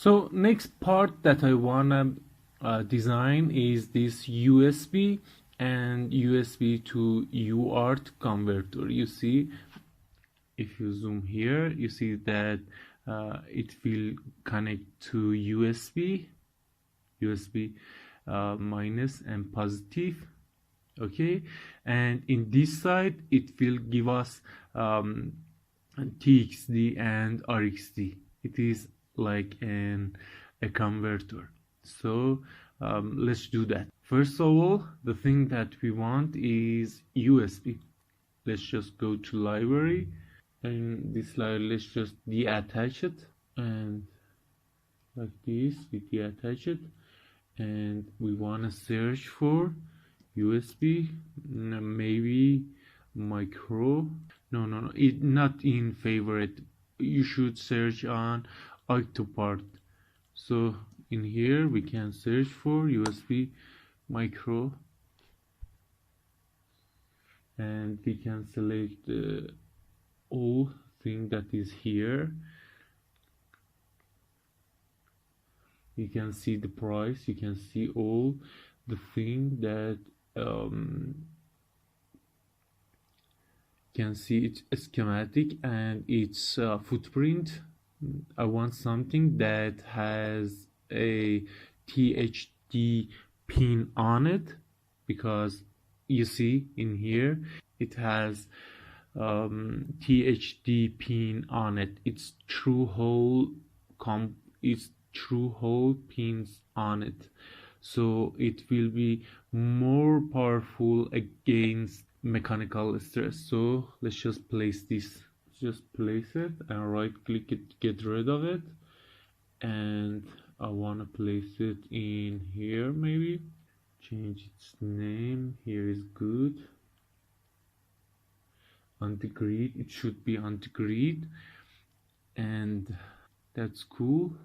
So next part that I wanna design is this USB and USB to UART converter. You see, if you zoom here, you see that it will connect to USB minus and positive. Okay, and in this side it will give us TXD and RXD. It is like a converter. So let's do that. First of all, the thing that we want is USB. Let's just go to library, and this library, let's just deattach it, and like this we deattach it, and we want to search for USB, maybe micro. No, it not in favorite. You should search on Octopart. So in here we can search for USB micro, and we can select all thing that is here. You can see the price, you can see all the thing that can see its schematic and its footprint. I want something that has a THD pin on it, because you see in here it has THD pin on it. It's true hole pins on it, so it will be more powerful against mechanical stress. So let's just place this, just place it and right click it, get rid of it, and I want to place it in here. Maybe change its name. Here is good. On the grid, it should be on the grid, and that's cool.